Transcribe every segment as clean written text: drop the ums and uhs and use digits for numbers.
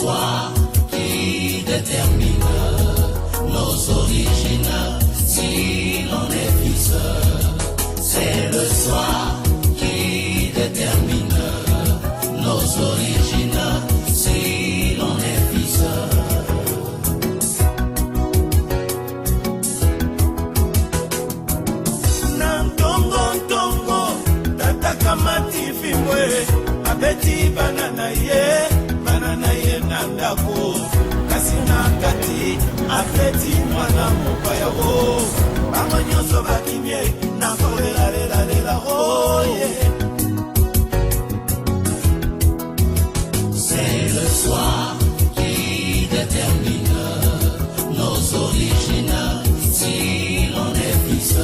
soir qui détermine nos origines, si l'on est fils. C'est le soir qui détermine nos origines, si l'on est fils. Nantongo, tataka matifimwe, abeti banana ye nandako, kasina kati, abeti mwana mopaya wo, bangonyoso bakimye, nakolela oh yeah. C'est le soir qui détermine nos origines, si l'on est fils.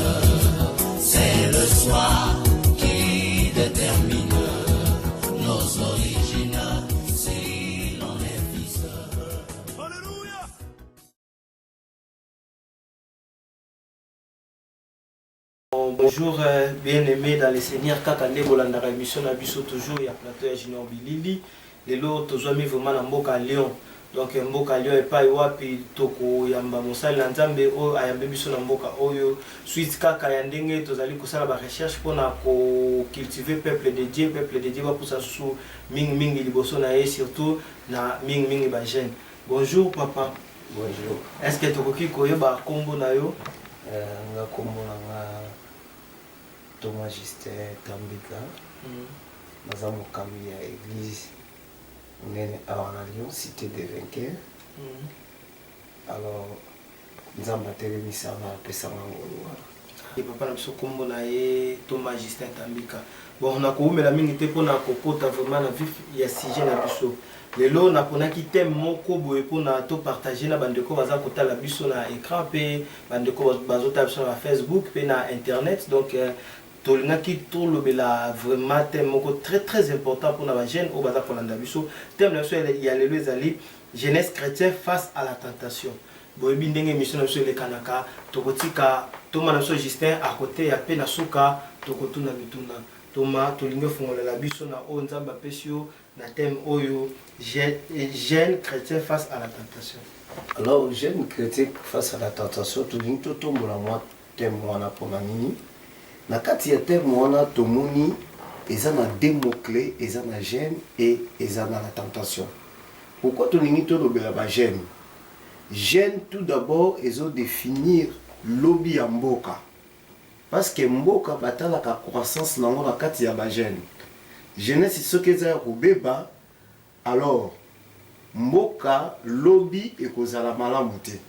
C'est le soir qui détermine nos origines, si l'on est fils. Alléluia. Bonjour bien-aimés dans les Seigneurs, Kakande Bolandara émission Nabiso toujours, il y a plateau ya Junior Bilili. Lelo tozwami vraiment na mboka Lyon. Donc mboka Lyon epai wapi toko yamba mosali na Nzambe o ayambe biso na mboka oyo suite kaka ya ndenge tozali kosala ba recherche pona ko cultiver peuple de Dieu ba pousa sous mingi liboso na ye surtout na mingi ba jeune. Bonjour papa. Bonjour. Est-ce que tokoki koyeba kombo na yo? Nga kombo na Thomas Justin Tambika. Naza mokambi ya église nene awa na Lyon, cité des vainqueurs. Alors Nzamba telemisa na pesa ngolo. Et papa na biso kombo na ye Thomas Justin Tambika. Bon na koumela mingi te pona kokota vraiment na vif ya sujet na biso. Lelo na pona ki thème moko boye pona to partager na bandeko baza kotala biso na écran pe bandeko bazota biso na Facebook pe na internet. Donc tolinga ki to lobela vraiment thème moko très important pour na jeune au baza kolanda biso. Thème na biso ya lelo ezali jeunesse chrétienne face à la tentation. Boye bindenge mission na biso le kanaka tokotika Thomas na biso Justin à côté ya pe na suka tokotuna bituna. Thomas tolinga fongola la biso na o Nzamba pesio na thème oyo jeune chrétien face à la tentation. Alors jeune chrétien face à la tentation tolinga to tombola moi thème wana pona nini. Na kati ya thème wana tomoni eza na deux mots clés, eza na jeune et eza na la tentation. Pourquoi tolinga to lobela ba jeune? Jeune tout d'abord ezo définir lobby ya mboka. Parce que mboka batala ka croissance nango na kati ya ba jeune. Jeunesse soki eza ya kobeba, alors mboka lobby ekozala malamu te.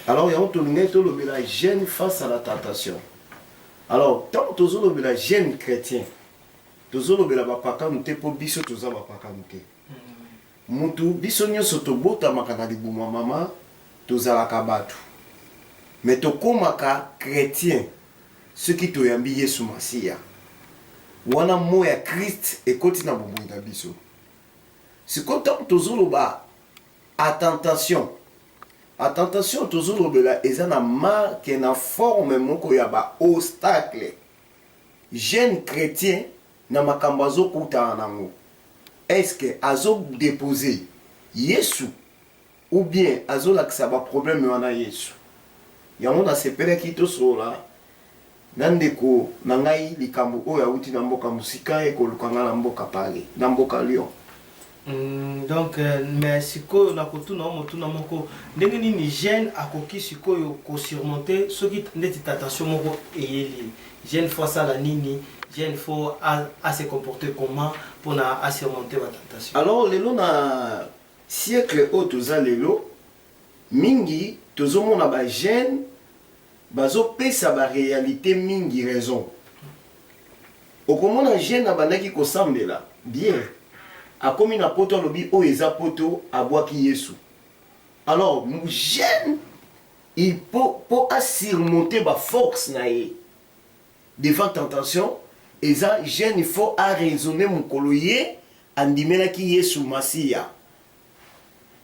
Alors yango tolinga to lobela jeune face à la tentation. Alors tant tozo lobela jeune chrétien, tozo lobela ba paka mute po biso toza ba paka mute. Mutu biso nyonso tobota makana libuma mama tozalaka batu. Mais tokomaka chrétien ce qui toyambi Yesu Masiya. Wana moya Christ ekoti na bobo na biso. Sikotam tozoloba attentation. Attentation tozolobela eza na marque na forme moko ya ba obstacle. Jeune chrétien na makambo azokuta nango. Est-ce que azo déposer Yesu ou bien azo lakisa ba problème wana Yesu? Yango na sepele ki tosola nandeko na ngai likambo oyo awuti na mboka musika ekolukanga na mboka pale na mboka Lyon. Donc mais sikoyo na kotuna motuna moko ndenge nini jeune akoki sikoyo ko surmonter soki ndeti tentation moko eyeli jeune face à la nini jeune faut à se comporter comment pour na à surmonter la tentation. Alors lelo na siècle o toza lelo mingi tozomona ba jeune bazo pesa ba réalité mingi raison. Okomona jeune abandaki kosambela bien akomi na poto lobi o eza poto abwaki Yesu. Alors jeune il peut surmonter ba force na ye devant tentation. Eza jeune il faut à raisonner mukolo ye andimelaki Yesu Masiya.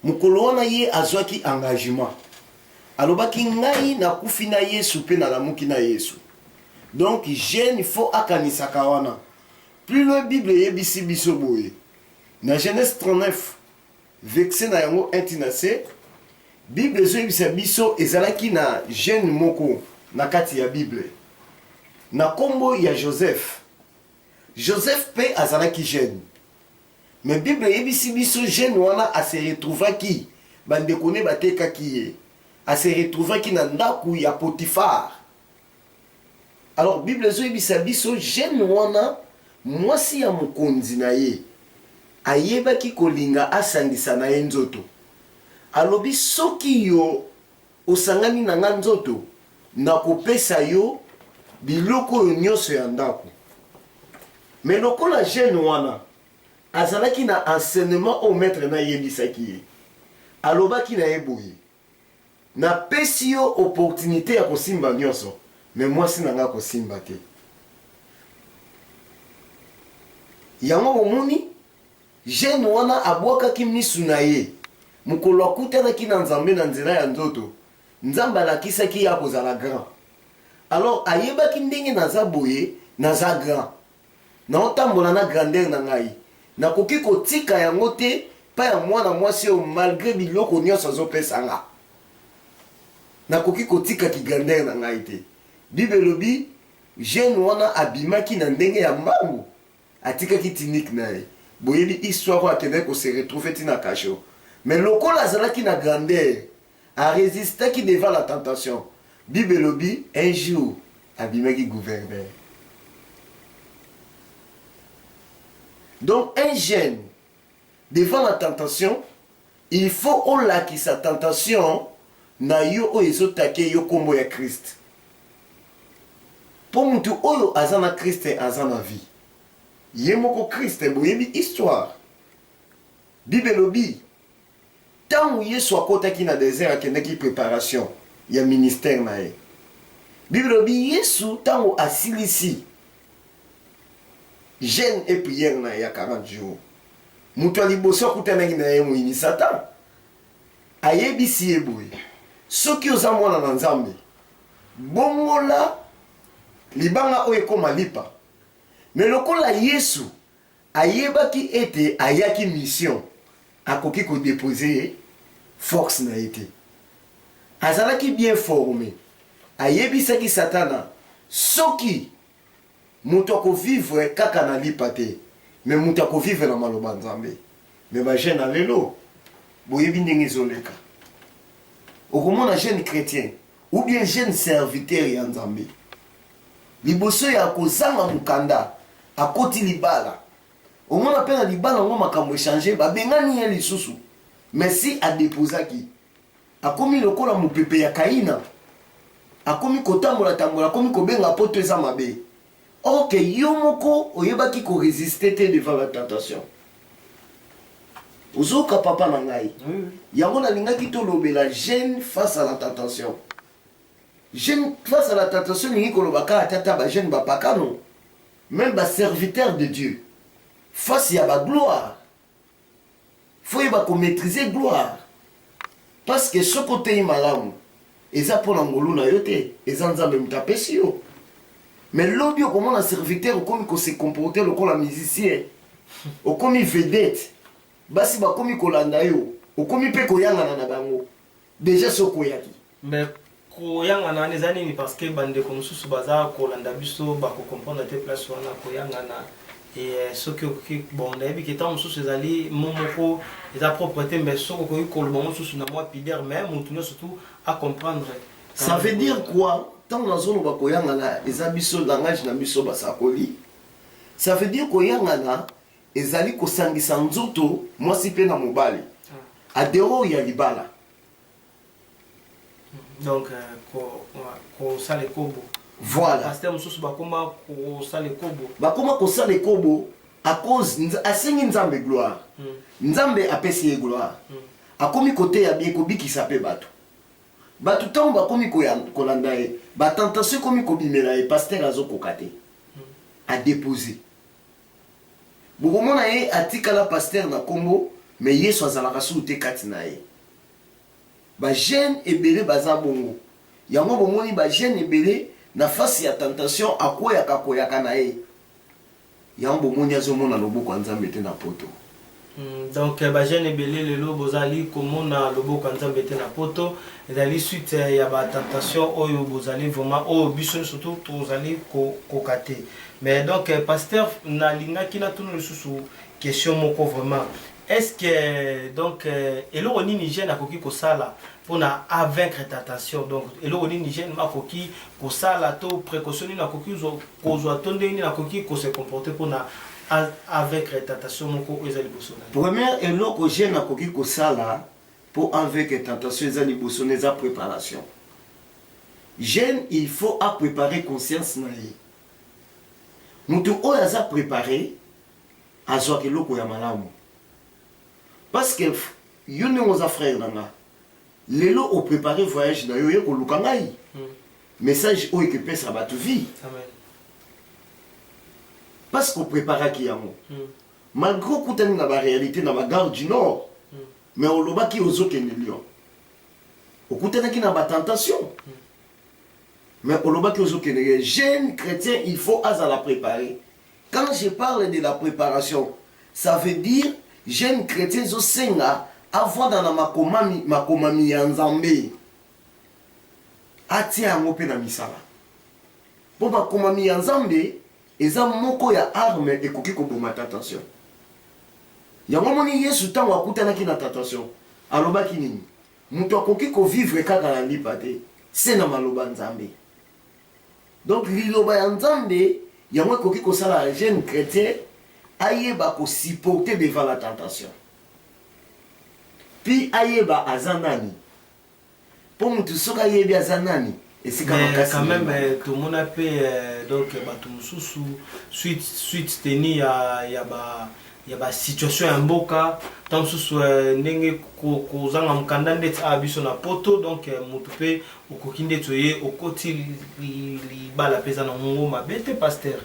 Mukolo wana ye azwaki engagement. Alobaki ngai na kufi na Yesu pe na lamuki na Yesu. Donc jeune il faut akanisaka wana. Plus le Bible yebisi biso boye. Na Genèse 39 vexé na yango intinacé Bible ezoyebisa biso ezalaki na jeune moko na kati ya Bible na kombo ya Joseph. Joseph pe azalaki jeune. Mais Bible yebisi biso jeune wana a se retrouvaki bandeko ne batekaki ye. A se retrouvaki na ndaku ya Potifar. Alors Bible ezoyebisa biso jeune wana mwasi ya mokonzi na ye ayebaki kolinga asangisa na ye nzoto. Alobi soki yo osangani na nga nzoto na kopesa yo biloko yo nyonso ya ndako. Mais lokola jeune wana azalaki na enseignement au maître na yebisaki ye. Alobaki na ye boye. Na pesi yo opportunité ya kosimba nyonso. Mais mwasi na nga kosimba te. Yango omoni jeune wana abwakaki misu na ye. Mukolo akutanaki na Nzambe na nzela ya nzoto. Nzambe alakisaki ya kozala grand. Alors ayebaki ndenge naza boye naza grand. Na otambola na grandeur na ngai. Nakoki kotika yango te pa ya mwana mwasi oyo malgré biloko nyonso azopesa nga. Nakoki kotika ki grandeur na ngai te. Bible elobi jeune wana abimaki na ndenge ya mbangu. Atikaki tunique na ye. Boyebi histoire akende ko se retrouver tina kasho. Mais lokola azalaki na grandeur a résisté devant la tentation. Bible elobi un jour abimaki gouverneur. Donc un jeune devant la tentation, il faut olaki sa tentation na yo oyo ezotake yo kombo ya Christ. Pour mutu oyo azana Christ azana vie. Ye moko Christ boyebi histoire. Bible elobi tant Yesu akotaki na désert akendaki préparation ya ministère na ye. Bible elobi Yesu tant asilisi jeûne et prière na ya 40 jours. Mutu aliboso kutanaki na ye moyini Satan. Ayebisi ye boye. Soki oza mwana na Nzambe, bongola libanga oyo ekoma lipa. Mais lokola Yesu ayebaki ete ayaki mission, akoki ko déposer force na ete. Azalaki bien formé. Ayebisaki Satana soki mutu ako vivre kaka na lipa te, mais mutu ako vivre na maloba Nzambe. Mais ba jeune alelo boyebi ndenge ezoleka. Okomona jeune chrétien ou bien jeune serviteur ya Nzambe. Liboso ya kozanga mukanda akoti libala. Omona pe na libala ngo makambo échanger ba bengani ya lisusu. Merci a déposaki. Akomi lokola mupepe ya Kaina. Akomi kotambola tambola akomi kobenga poto eza mabe. Ok, yo moko oyebaki ko résister te devant la tentation. Ozoka papa na ngai. Yango na lingaki to lobela jeune face à la tentation. Jeune face à la tentation ningi ko lobaka atata ba jeune ba pakano. Même ba serviteur de Dieu. Face à la gloire. Faut y ba ko maîtriser gloire. Parce que ce côté malamu eza pour ngolu na yote, eza Nzambe mutapesi yo. Mais l'objet comment un serviteur comme ko se comporter le comme un musicien, au comme vedette. Basi ba komi kolanda yo, o komi pe koyanga na bango. Déjà so koyaki. Mais koyanga na nezani ni parce que bande comme sous baza kolanda biso ba ko comprendre te place wana koyanga na et ce que bon d'ailleurs qui tant sous ces alliés momoko les propreté mais so ko ko le moment sous na moi pider même on tourne surtout à comprendre. Ça veut dire quoi? Tant na zone ba koyanga na ezabiso langage na biso basakoli. Ça veut dire koyanga na ezali kosangisa nzoto mwasi pe na mobali adero ya libala. Donc ko sale kobo. Voilà. Pasteur mususu bakoma ko sale kobo. Bakoma ko sale kobo à cause asengi Nzambe gloire. Nzambe apesi ye gloire. Akomi kote ya bien kobikisa pe bato. Bato tant bakomi kolanda ye, ba tentation komi kobimela ye pasteur azokokate. A déposer. Bokomona ye atikala pasteur na kombo mais Yesu azalaka su te kati na ye. Ba jeune ebele baza bongo. Yango bomoni ba jeune ebele na face ya tentation akoyaka na ye. Yango bomoni azomona loboko ya Nzambe te na poto. Donc bajene ebele lelo bozali komona loboko nzambe te na poto ezali suite ya batentation oyo bozali vraiment oyo biso surtout tozali koka te. Mais donc pasteur nalingaki natuna lisusu question moko vraiment est-ce que donc eloko nini jeune akoki kosala mpona avaincre tentation donc eloko nini jeune akoki kosala to précaution nini akoki kozwa to ndenge nini akoki kose comporter mpona avec tentation moko ezali liboso na première eloko jeune akoki kosala pour avec tentation ezali liboso na préparation jeune il faut à préparer conscience na ye mutu oyo aza préparé azwaka eloko ya malamu parce que yo ndenge oza frère na nga lelo o préparé voyage na yo ye koluka ngai message oyo ekepesa bato vie. Amen. Parce qu'on prépare qui yango. Malgré kutani na ba réalité na ba gare du nord. Mais on loba ki ozo kende Lyon. Okutana ki na ba tentation. Mais on loba ki ozo kende jeune chrétien, il faut à la préparer. Quand je parle de la préparation, ça veut dire jeune chrétien zo senga avoir dans makomami ya Nzambe. Atia yango pe na misala. Po makomami ya Nzambe eza moko ya arme ekoki koboma tentation. Yango moni Yesu tango akutanaki na tentation. Alobaki nini? Mutu akoki ko vivre kaka na lipa te. C'est na maloba Nzambe. Donc liloba ya Nzambe yango ekoki kosala jeune chrétien ayeba ko supporter devant la tentation. Puis ayeba azanani. Pour mutu soka yebi azanani. Mais quand même tout le monde a payé donc suite teni ya ba situation ya mboka tant susu ndenge kozanga mukanda ndeti abiso na poto donc mutu pe okokinde toye okoti libala peza na ngo mabete pasteur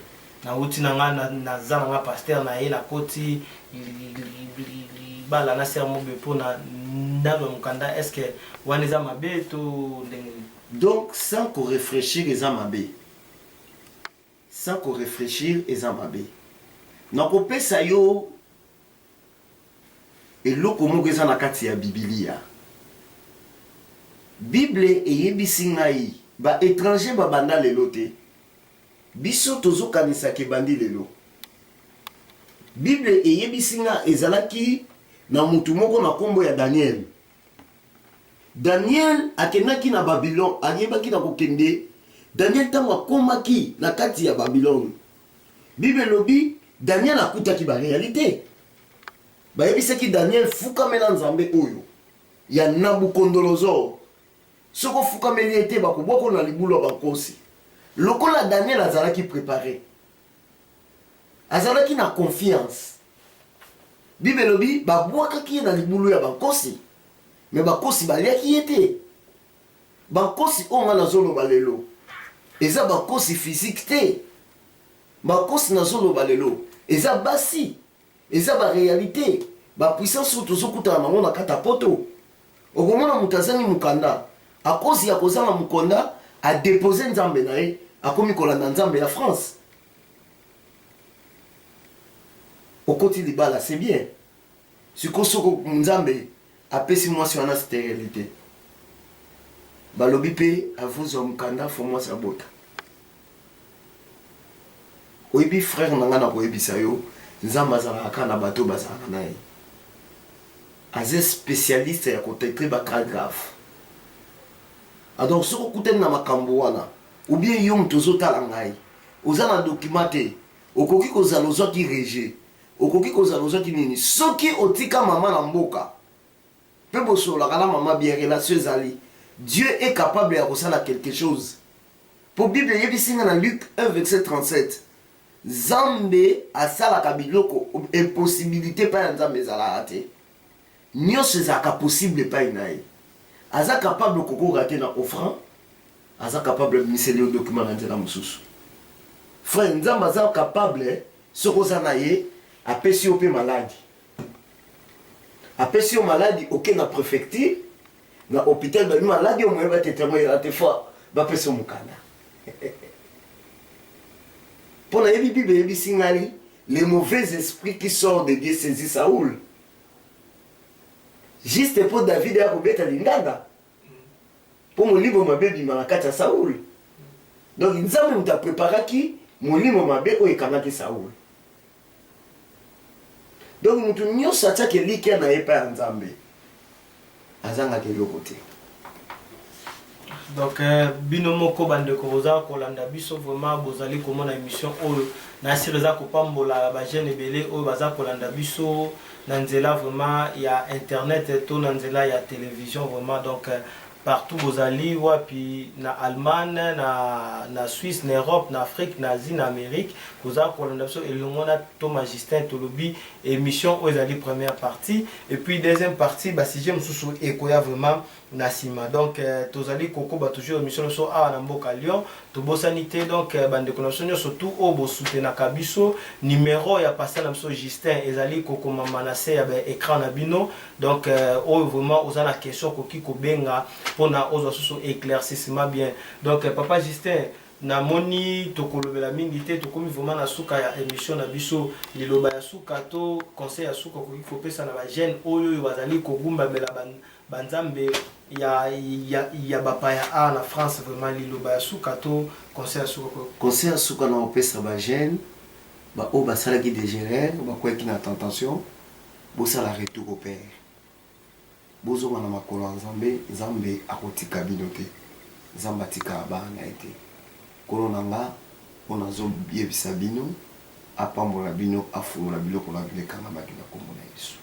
na uti na nga na zana nga pasteur na ye na koti libala na sermo bepo na ndalo mukanda est-ce que waneza mabeto ndenge. Donc, sans qu'on réfléchisse, les amabés. Sans qu'on réfléchisse, les amabés. Donc, on peut ça yo. Et l'eau comme on a kati ya Biblia. Bible et yebisingai. Ba étranger ba banda le lote. Biso tozo kanisa ke bandi lelo. Bible et yebisinga ezalaki na mutu moko na kombo ya Daniel. Daniel akenaki na Babylone, ayebaki na kokende. Daniel tango akomaki na kati ya Babylone. Bible lobi Daniel akutaki ba réalité. Ba yebisaki Daniel fuka mena Nzambe oyo ya Nabucodonosor. Soko fuka mena ete bakoboko na libulo bankosi. Lokola Daniel azalaki préparé. Azalaki na confiance. Bible lobi babwakaki na libulo ya bankosi. Mais bakosi baliaki ete bakosi onga na zolo balelo eza bakosi physique te bakosi na zolo balelo eza basi eza ba réalité ba puissance tozo kutana nango na kata poto okomona mutazani mukanda akosi ya kozanga mukonda a déposer Nzambe na ye akomi kolanda Nzambe ya France okoti libala c'est bien sikosoko Nzambe apesi moi sur la stérilité. Balobi pe avons mukanda fo moi sa bota. Oyebi frère nanga na koyebisa yo Nzamba azalaka na bato bazalaka na ye. Aze spécialiste ya kotraiter ba cas grave. Alors soko kuteni na makambo wana ou bien yo mtozo tala ngai. Oza na documenté okoki kozala ozwaki rejet. Okoki kozala ozwaki nini soki otika mama na mboka. Dieu est capable de faire quelque chose. Pour la Bible, il y a Luc 1, verset 37. Zambé a sala kabiloko impossibilité pas Nzambe zalate. Nyo c'est possible pas inaï. Aza capable de koko rater na offrande. Aza capable de miser le document dans la mususu. Frère Nzambe aza capable ce qu'on a naie a péché au maladie. Après si on maladie aucun na préfecture na hôpital ba maladie au moins va te témoigner la te fois ba peso mukana pour la Bible singali les mauvais esprits qui sortent de Dieu saisissent Saoul juste pour David ya kobeta linganda pour molimo mabe bima na kati ya Saul. Donc nzambe muta préparaki molimo mabe oyo ekangaki Saul. Donc mutu nyonso atiaki likia na epa ya nzambe azangaki eloko te. Donc bino moko bandeko boza kolanda biso vraiment bozali komona émission oyo na sireza kopambola ba jeune ebele oyo baza kolanda biso na nzela vraiment ya internet to na nzela ya télévision vraiment. Donc partout bozali wapi na Allemagne na Suisse na Europe na Afrique na Asie na Amérique boza kolanda biso elongona Thomas Justin tolobi émission oyo ezali première partie et puis deuxième partie ba sujet mususu ekoya vraiment na sima. Donc tozali koko ba toujours émission so a na mboka Lyon to bosanité. Donc bande connexion surtout au bo soutenir kabiso numéro ya passer na biso Justin ezali koko mama na se ya ba écran na bino. Donc o vraiment oza na question koki ko benga pona ozo so éclaircissement bien. Donc papa Justin na moni tokolobela mingi te tokomi vraiment na suka ya émission na biso liloba ya suka to conseil ya suka koki ko pesa na ba jeune oyo bazali ko gumba bela banzambe ya bapaya a na France vraiment liloba ya suka to conseil ya suka. Conseil ya suka na opesa ba jeune ba o basalaki de gérer ba kweki na tentation bosala retour au père bozonga na makolo ya nzambe akotika bino te nzambe atika bana ete kolo nanga mpona azoyebisa bino apambola bino afungola biloko na bilekanga bakina kombo na Yesu.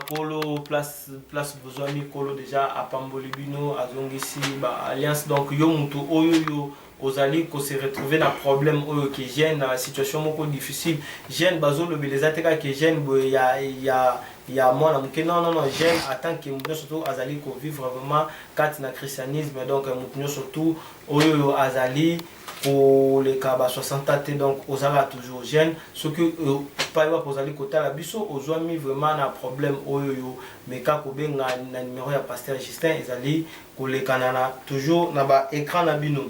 Kolo place besoin kolo déjà apamboli bino azongisi ba alliance. Donc yo mutu oyo yo ozali ko se retrouver na problème oyo ke jeune na situation moko difficile jeune bazo le beleza teka ke jeune ya mwana muke non jeune attend que mutu surtout azali ko vivre vraiment kat na christianisme. Donc mutu surtout oyo azali pour les cas 60 ans. Donc ozala toujours jeune ce que pas yo pozali kota la biso ozwami vraiment na problème oyo mais ka ko benga na numéro ya pasteur Justin ezali ko le kanana toujours na ba écran na bino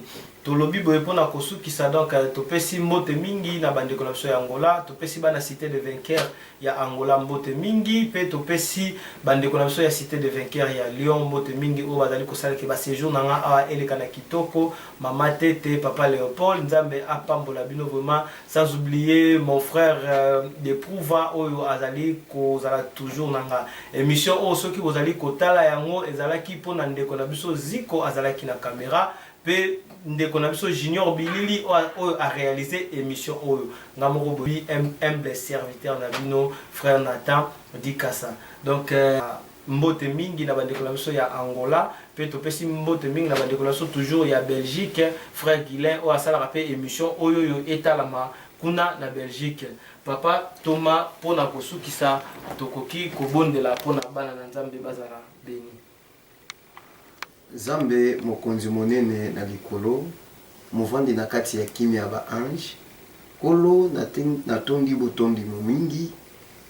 tolobi boye pona kosuki sa. Donc topesi mbote mingi na bande ko na biso ya Angola topesi bana cité de vainqueur ya Angola mbote mingi pe topesi bande ko na biso ya cité de vainqueur ya Lyon mbote mingi o bazali ko sala ke ba séjour na nga a eleka kitoko mama tete papa Léopold nzambe apambola bino vraiment sans oublier mon frère de Prouva oyo azali ko zala toujours nanga émission o soki bozali ko tala yango ezalaki pona ndeko na biso Ziko azalaki na caméra pe ndeko na biso Junior Bilili oyo a réalisé émission oyo ngamoko bobi humble serviteur na bino frère Nathan Dikasa. Donc mbote mingi na bandeko na biso ya Angola pe topesi mbote mingi na bandeko na biso toujours ya Belgique frère Guilain o asala rapé émission oyo yo etalama kuna na Belgique. Papa Thomas pona kosukisa tokoki kobondela pona bana na nzambe bazara beni. Nzambe mokonzi monene na likolo movandi na kati ya kimia ba ange kolo na tondi botondi mingi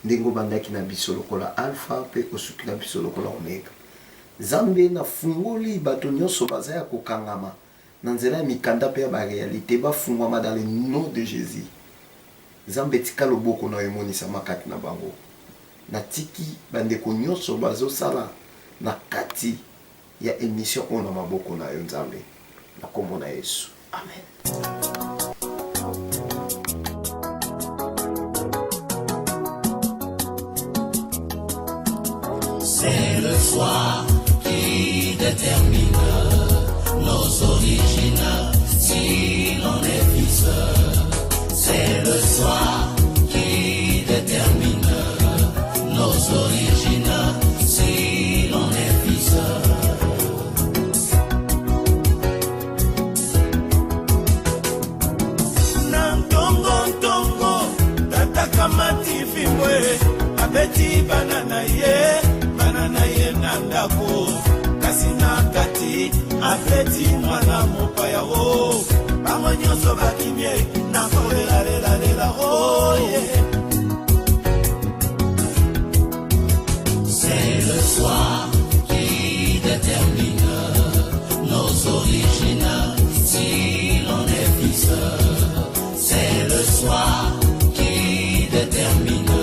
ndengo bandaki na biso lokola alpha pe osuki na biso lokola omega. Nzambe na fungoli bato nyonso baza ya kokangama na nzela ya mikanda pe ya ba réalité bafungwama dans le nom de Jésus. Nzambe tika loboko na emonisa makati na bango na tiki bandeko nyonso bazosala na kati ya émission on a maboko na yo nzambe na kombo na Yesu amen. C'est le soir qui détermine nos origines si l'on est fils. C'est le soir qui détermine nos origines si l'on est fils. Kamati fimwe abeti banana ye nandako kasina kati abeti mwana mopaya wo bangonyoso bakimye na kolela oh yeah. C'est le soir qui détermine nos origines si l'on est fils. C'est le soir détermine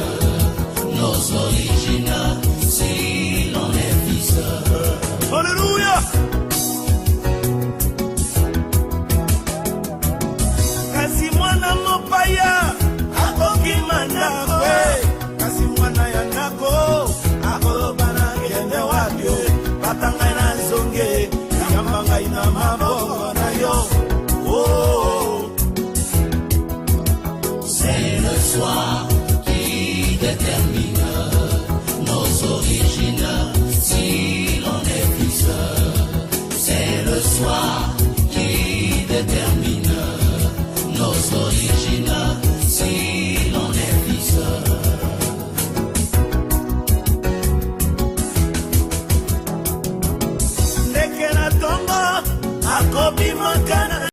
nos origines si l'on est détermine